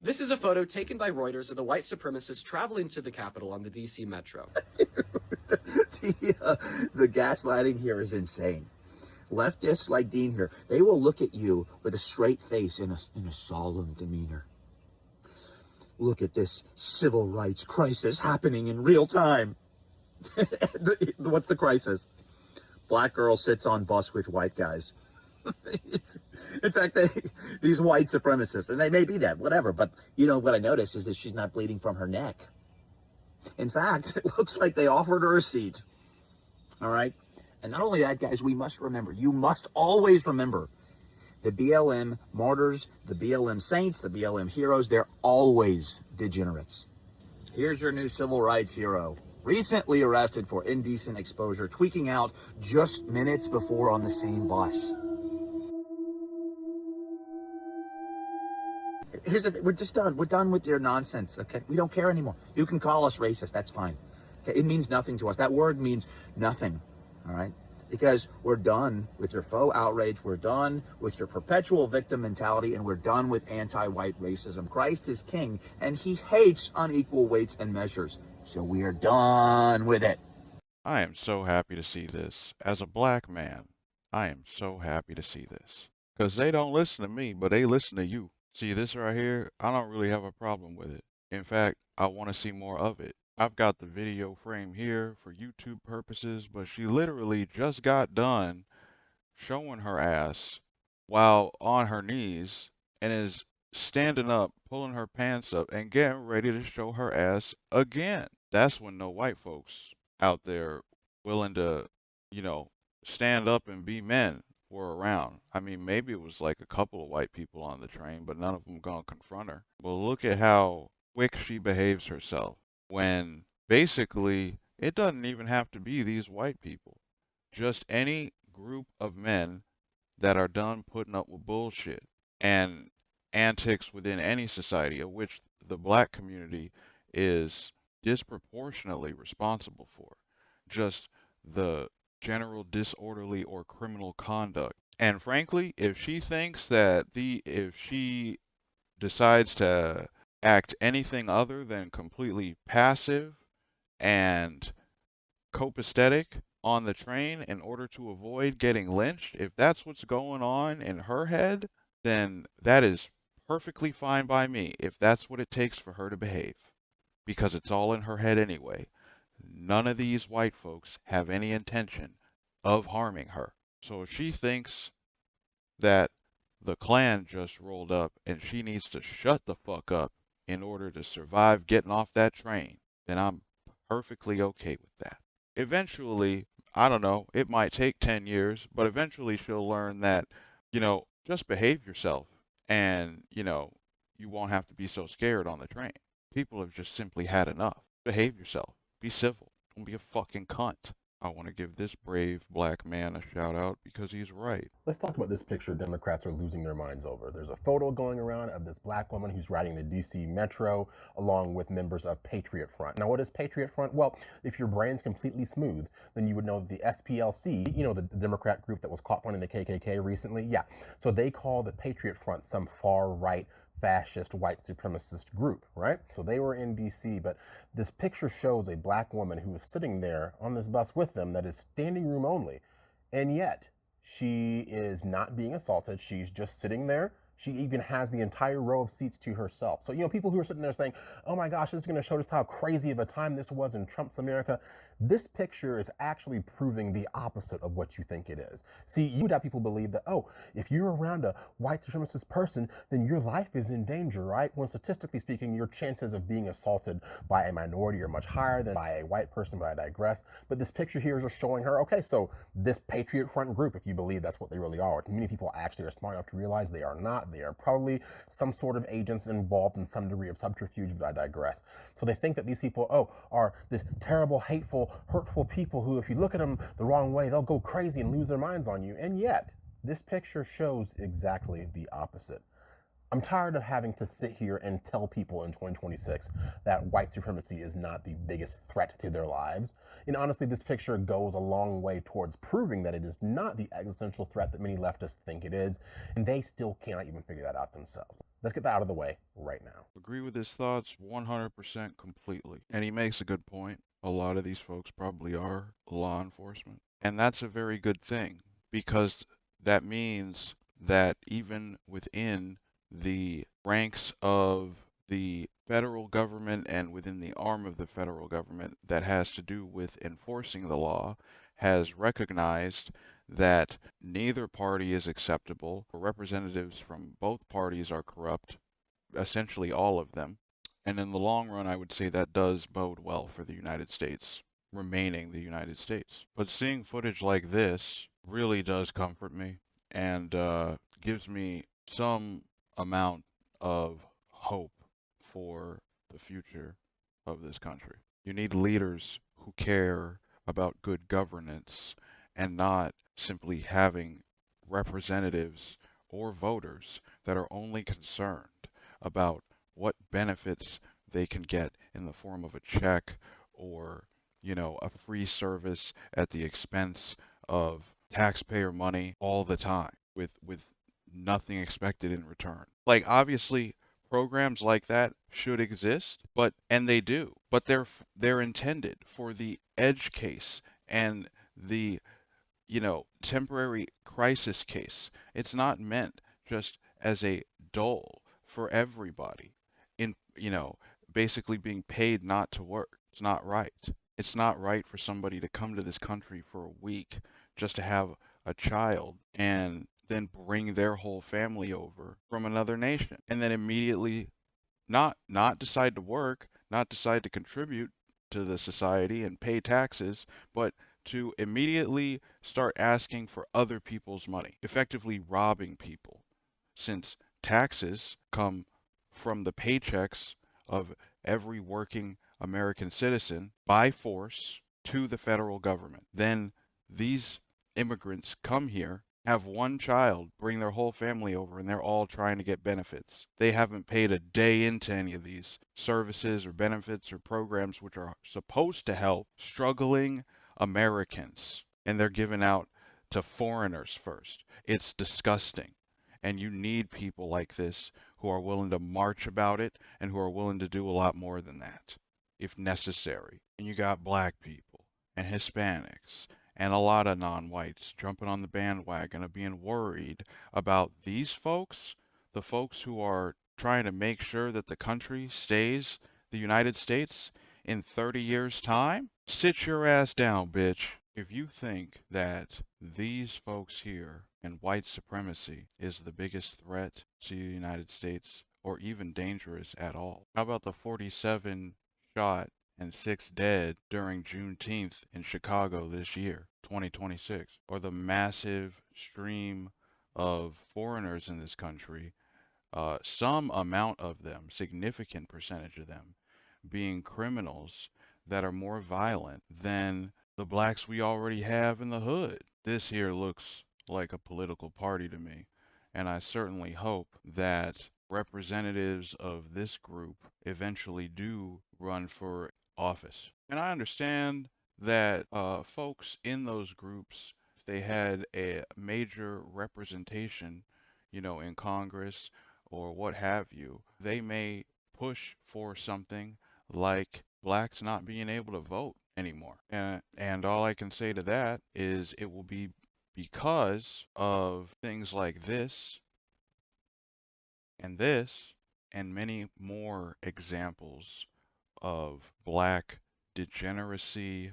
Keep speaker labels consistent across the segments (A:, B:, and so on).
A: This is a photo taken by Reuters of the white supremacists traveling to the Capitol on the DC Metro.
B: The gaslighting here is insane. Leftists like Dean here, they will look at you with a straight face and a solemn demeanor. Look at this civil rights crisis happening in real time. What's the crisis? Black girl sits on bus with white guys. In fact, these white supremacists, and they may be that, whatever, but you know what I noticed is that she's not bleeding from her neck. In fact, it looks like they offered her a seat. All right? And not only that, guys, we must remember, you must always remember, the BLM martyrs, the BLM saints, the BLM heroes, they're always degenerates. Here's your new civil rights hero. Recently arrested for indecent exposure, tweaking out just minutes before on the same bus. Here's the thing, we're just done. We're done with your nonsense, okay? We don't care anymore. You can call us racist, that's fine. Okay? It means nothing to us. That word means nothing, all right? Because we're done with your faux outrage, we're done with your perpetual victim mentality, and we're done with anti-white racism. Christ is king, and he hates unequal weights and measures. So we are done with it.
C: I am so happy to see this. As a black man, I am so happy to see this. Because they don't listen to me, but they listen to you. See, this right here, I don't really have a problem with it. In fact, I want to see more of it. I've got the video frame here for YouTube purposes, but she literally just got done showing her ass while on her knees and is standing up, pulling her pants up, and getting ready to show her ass again. That's when no white folks out there willing to, you know, stand up and be men were around. I mean, maybe it was like a couple of white people on the train, but none of them gonna confront her. Well, look at how quick she behaves herself when basically it doesn't even have to be these white people. Just any group of men that are done putting up with bullshit and antics within any society, of which the black community is disproportionately responsible for. Just the general disorderly or criminal conduct. And frankly, if she thinks that if she decides to act anything other than completely passive and copacetic on the train in order to avoid getting lynched, if that's what's going on in her head, then that is perfectly fine by me if that's what it takes for her to behave. Because it's all in her head anyway. None of these white folks have any intention of harming her. So if she thinks that the Klan just rolled up and she needs to shut the fuck up in order to survive getting off that train, then I'm perfectly okay with that. Eventually, I don't know, it might take 10 years, but eventually she'll learn that, just behave yourself and, you won't have to be so scared on the train. People have just simply had enough. Behave yourself. Be civil. Don't be a fucking cunt. I want to give this brave black man a shout out because he's right.
D: Let's talk about this picture Democrats are losing their minds over. There's a photo going around of this black woman who's riding the DC Metro along with members of Patriot Front. Now, what is Patriot Front? Well, if your brain's completely smooth, then you would know that the SPLC, the Democrat group that was caught funding the KKK recently, yeah. So they call the Patriot Front some far-right fascist white supremacist group, right? So they were in DC, but this picture shows a black woman who is sitting there on this bus with them that is standing room only. And yet, she is not being assaulted. She's just sitting there. She even has the entire row of seats to herself. So, people who are sitting there saying, oh my gosh, this is going to show us how crazy of a time this was in Trump's America. This picture is actually proving the opposite of what you think it is. See, you would have people believe that, oh, if you're around a white supremacist person, then your life is in danger, right? When statistically speaking, your chances of being assaulted by a minority are much higher than by a white person, but I digress. But this picture here is just showing her, okay, so this Patriot Front group, if you believe that's what they really are, many people actually are smart enough to realize they are not. They are probably some sort of agents involved in some degree of subterfuge, but I digress. So they think that these people, are this terrible, hateful, hurtful people who, if you look at them the wrong way, they'll go crazy and lose their minds on you. And yet, this picture shows exactly the opposite. I'm tired of having to sit here and tell people in 2026 that white supremacy is not the biggest threat to their lives. And honestly, this picture goes a long way towards proving that it is not the existential threat that many leftists think it is, and they still cannot even figure that out themselves. Let's get that out of the way right now.
C: Agree with his thoughts 100% completely. And he makes a good point. A lot of these folks probably are law enforcement. And that's a very good thing because that means that even within the ranks of the federal government and within the arm of the federal government that has to do with enforcing the law has recognized that neither party is acceptable. Representatives from both parties are corrupt, essentially all of them. And in the long run, I would say that does bode well for the United States remaining the United States. But seeing footage like this really does comfort me and gives me some amount of hope for the future of this country. You need leaders who care about good governance and not simply having representatives or voters that are only concerned about what benefits they can get in the form of a check or, a free service at the expense of taxpayer money all the time with nothing expected in return. Like obviously programs like that should exist, and they do, but they're intended for the edge case and the temporary crisis case. It's not meant just as a dole for everybody in, basically being paid not to work. It's not right. It's not right for somebody to come to this country for a week just to have a child and then bring their whole family over from another nation and then immediately not decide to work, not decide to contribute to the society and pay taxes, but to immediately start asking for other people's money, effectively robbing people, since taxes come from the paychecks of every working American citizen by force to the federal government. Then these immigrants come here, have one child, bring their whole family over, and they're all trying to get benefits. They haven't paid a day into any of these services or benefits or programs which are supposed to help struggling Americans, and they're given out to foreigners first. It's disgusting. And you need people like this who are willing to march about it and who are willing to do a lot more than that if necessary. And you got black people and Hispanics and a lot of non-whites jumping on the bandwagon of being worried about these folks, the folks who are trying to make sure that the country stays the United States in 30 years' time. Sit your ass down, bitch. If you think that these folks here and white supremacy is the biggest threat to the United States or even dangerous at all, how about the 47 shot and 6 dead during Juneteenth in Chicago this year, 2026, or the massive stream of foreigners in this country, some amount of them, significant percentage of them, being criminals that are more violent than the blacks we already have in the hood. This here looks like a political party to me, and I certainly hope that representatives of this group eventually do run for office. And I understand that folks in those groups, if they had a major representation, in Congress or what have you, they may push for something like blacks not being able to vote anymore. And all I can say to that is it will be because of things like this and many more examples of black degeneracy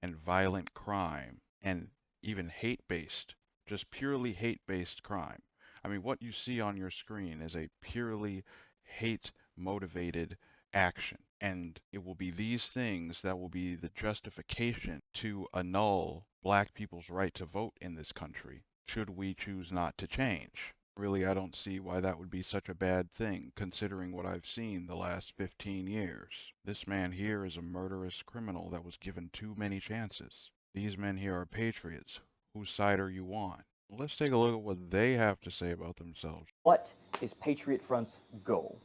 C: and violent crime and even hate-based, just purely hate-based crime. I mean, what you see on your screen is a purely hate-motivated action. And it will be these things that will be the justification to annul black people's right to vote in this country, should we choose not to change. Really, I don't see why that would be such a bad thing, considering what I've seen the last 15 years. This man here is a murderous criminal that was given too many chances. These men here are patriots. Whose side are you on? Let's take a look at what they have to say about themselves.
E: What is Patriot Front's goal?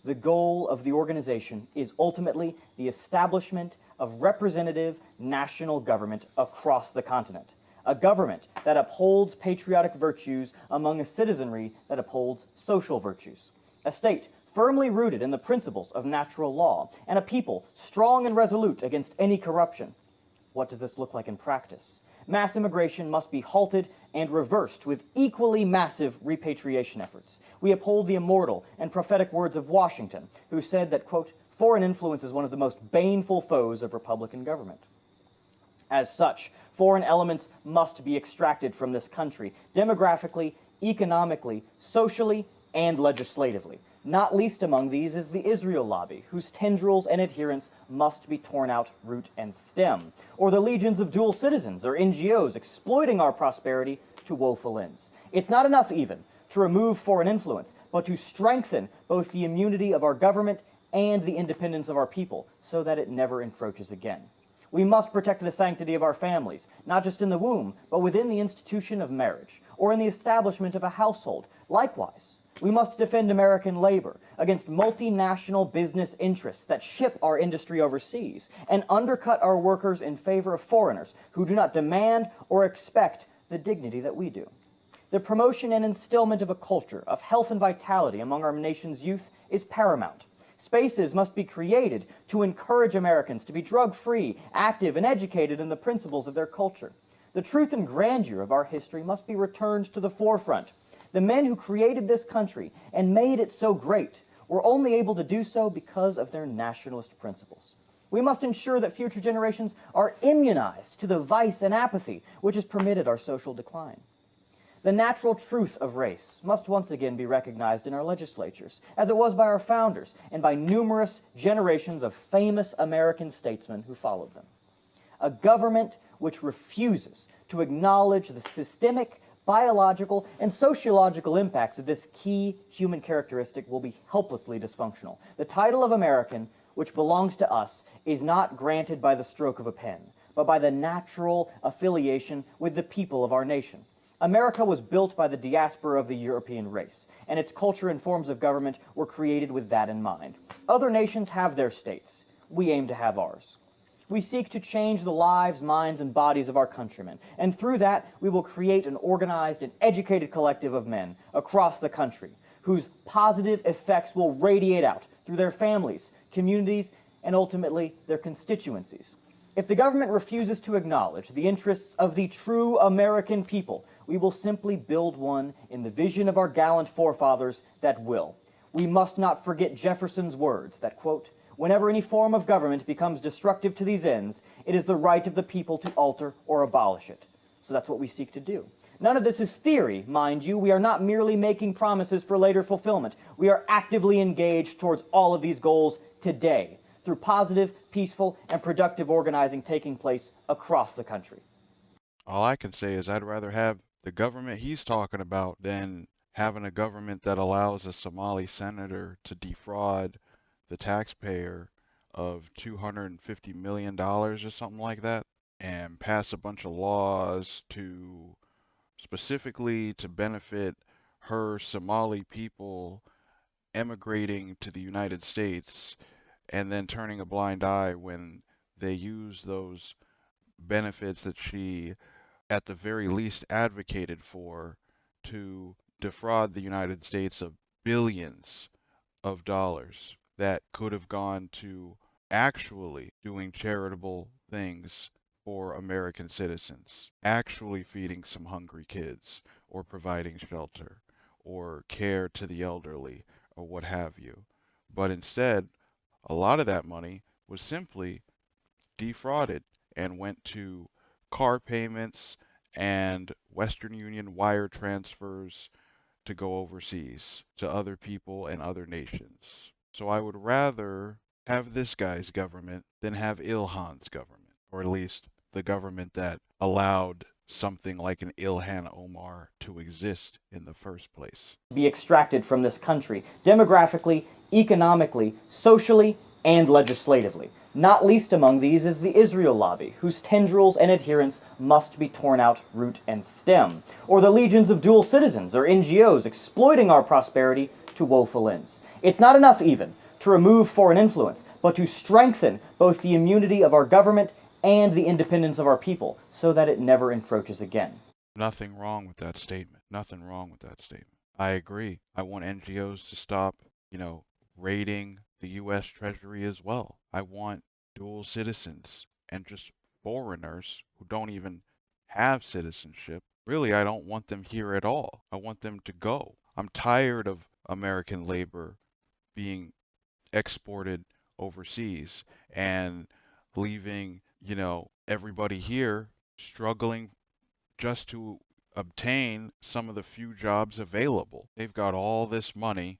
E: The goal of the organization is ultimately the establishment of representative national government across the continent. A government that upholds patriotic virtues among a citizenry that upholds social virtues. A state firmly rooted in the principles of natural law, and a people strong and resolute against any corruption. What does this look like in practice? Mass immigration must be halted and reversed with equally massive repatriation efforts. We uphold the immortal and prophetic words of Washington, who said that, quote, foreign influence is one of the most baneful foes of Republican government. As such, foreign elements must be extracted from this country, demographically, economically, socially, and legislatively. Not least among these is the Israel lobby, whose tendrils and adherents must be torn out root and stem, or the legions of dual citizens or NGOs exploiting our prosperity to woeful ends. It's not enough even to remove foreign influence, but to strengthen both the immunity of our government and the independence of our people so that it never encroaches again. We must protect the sanctity of our families, not just in the womb, but within the institution of marriage, or in the establishment of a household. Likewise, we must defend American labor against multinational business interests that ship our industry overseas and undercut our workers in favor of foreigners who do not demand or expect the dignity that we do. The promotion and instillment of a culture of health and vitality among our nation's youth is paramount. Spaces must be created to encourage Americans to be drug-free, active, and educated in the principles of their culture. The truth and grandeur of our history must be returned to the forefront. The men who created this country and made it so great were only able to do so because of their nationalist principles. We must ensure that future generations are immunized to the vice and apathy which has permitted our social decline. The natural truth of race must once again be recognized in our legislatures, as it was by our founders and by numerous generations of famous American statesmen who followed them. A government which refuses to acknowledge the systemic, biological, and sociological impacts of this key human characteristic will be helplessly dysfunctional. The title of American, which belongs to us, is not granted by the stroke of a pen, but by the natural affiliation with the people of our nation. America was built by the diaspora of the European race, and its culture and forms of government were created with that in mind. Other nations have their states. We aim to have ours. We seek to change the lives, minds, and bodies of our countrymen, and through that, we will create an organized and educated collective of men across the country, whose positive effects will radiate out through their families, communities, and ultimately their constituencies. If the government refuses to acknowledge the interests of the true American people, we will simply build one in the vision of our gallant forefathers that will. We must not forget Jefferson's words that, quote, whenever any form of government becomes destructive to these ends, it is the right of the people to alter or abolish it. So that's what we seek to do. None of this is theory, mind you. We are not merely making promises for later fulfillment. We are actively engaged towards all of these goals today, through positive, peaceful, and productive organizing taking place across the country.
C: All I can say is I'd rather have the government he's talking about than having a government that allows a Somali senator to defraud the taxpayer of $250 million or something like that and pass a bunch of laws to specifically to benefit her Somali people emigrating to the United States and then turning a blind eye when they use those benefits that she at the very least advocated for to defraud the United States of billions of dollars that could have gone to actually doing charitable things for American citizens, actually feeding some hungry kids, or providing shelter, or care to the elderly, or what have you. But instead, a lot of that money was simply defrauded and went to car payments and Western Union wire transfers to go overseas to other people and other nations. So I would rather have this guy's government than have Ilhan's government, or at least the government that allowed something like an Ilhan Omar to exist in the first place.
E: Be extracted from this country, demographically, economically, socially, and legislatively. Not least among these is the Israel lobby, whose tendrils and adherents must be torn out root and stem, or the legions of dual citizens or NGOs exploiting our prosperity to woeful ends. It's not enough even to remove foreign influence, but to strengthen both the immunity of our government and the independence of our people so that it never encroaches again.
C: Nothing wrong with that statement. Nothing wrong with that statement. I agree. I want NGOs to stop, raiding the U.S. Treasury as well. I want dual citizens and just foreigners who don't even have citizenship. Really, I don't want them here at all. I want them to go. I'm tired of American labor being exported overseas and leaving, everybody here struggling just to obtain some of the few jobs available. They've got all this money,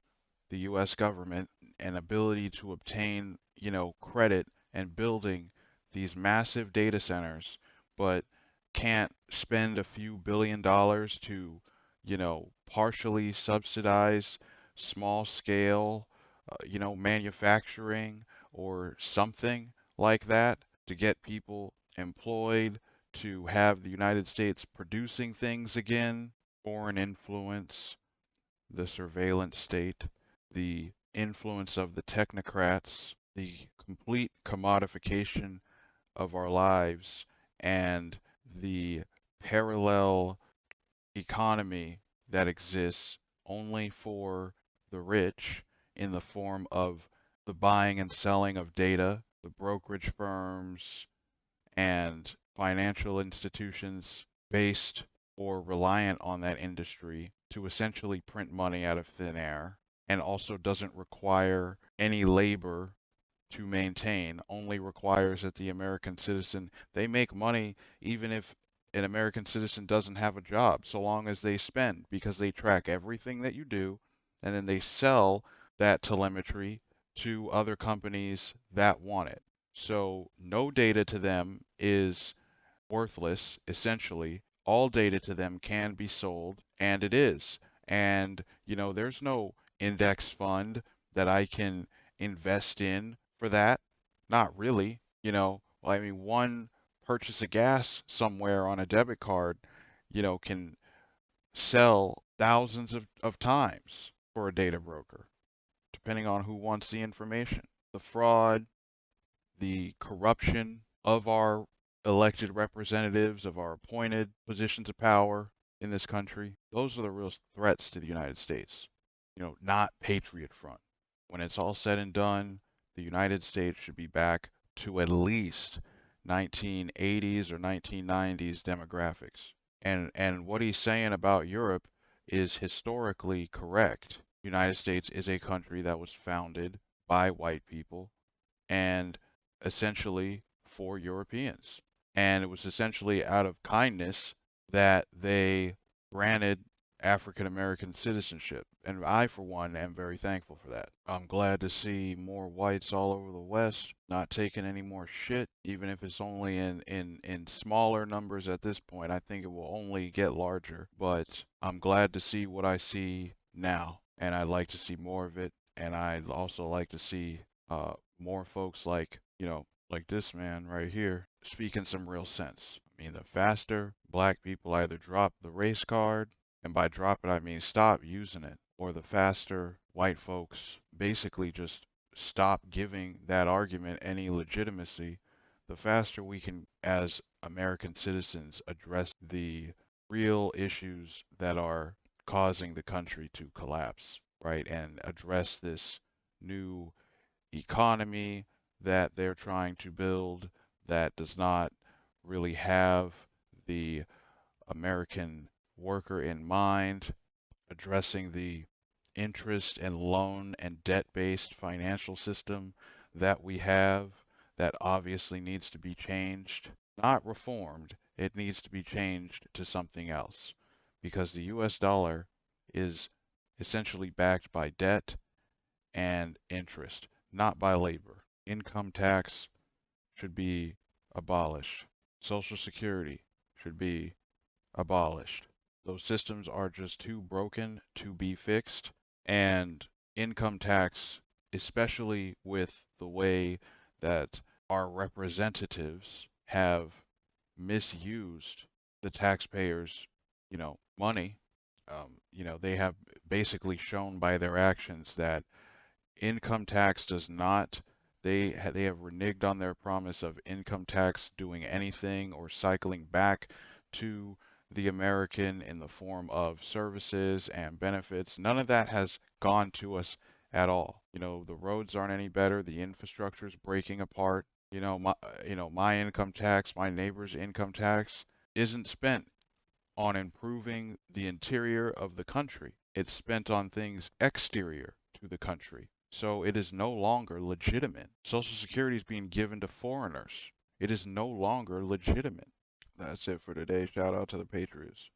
C: the US government, and ability to obtain, credit and building these massive data centers, but can't spend a few $1 billion to, partially subsidize small scale, manufacturing or something like that to get people employed, to have the United States producing things again, foreign influence, the surveillance state, the influence of the technocrats, the complete commodification of our lives, and the parallel economy that exists only for the rich in the form of the buying and selling of data, the brokerage firms, and financial institutions based or reliant on that industry to essentially print money out of thin air, and also doesn't require any labor to maintain, only requires that the American citizen, they make money even if an American citizen doesn't have a job, so long as they spend, because they track everything that you do, and then they sell that telemetry to other companies that want it. So no data to them is worthless, essentially. All data to them can be sold, and it is. And, there's no index fund that I can invest in for that. Not really. Well, I mean, one purchase of gas somewhere on a debit card, can sell thousands of times for a data broker, depending on who wants the information. The fraud, the corruption of our elected representatives, of our appointed positions of power in this country, those are the real threats to the United States. Not Patriot Front. When it's all said and done, the United States should be back to at least 1980s or 1990s demographics. And what he's saying about Europe is historically correct. The United States is a country that was founded by white people and essentially for Europeans. And it was essentially out of kindness that they granted African American citizenship. And I, for one, am very thankful for that. I'm glad to see more whites all over the West not taking any more shit, even if it's only in smaller numbers at this point. I think it will only get larger. But I'm glad to see what I see now. And I'd like to see more of it. And I'd also like to see more folks like this man right here speaking some real sense. I mean, the faster black people either drop the race card, and by drop it I mean stop using it, or the faster white folks basically just stop giving that argument any legitimacy, the faster we can, as American citizens, address the real issues that are causing the country to collapse, right? And address this new economy that they're trying to build that does not really have the American worker in mind, addressing the interest and loan and debt-based financial system that we have that obviously needs to be changed, not reformed. It needs to be changed to something else because the US dollar is essentially backed by debt and interest, not by labor. Income tax should be abolished. Social Security should be abolished. Those systems are just too broken to be fixed. And income tax, especially with the way that our representatives have misused the taxpayers, money. They have basically shown by their actions that income tax does not, they have reneged on their promise of income tax doing anything or cycling back to the American in the form of services and benefits. None of that has gone to us at all. The roads aren't any better, the infrastructure is breaking apart. My income tax, my neighbor's income tax isn't spent on improving the interior of the country. It's spent on things exterior to the country. So it is no longer legitimate. Social Security is being given to foreigners. It is no longer legitimate. That's it for today. Shout out to the Patriots.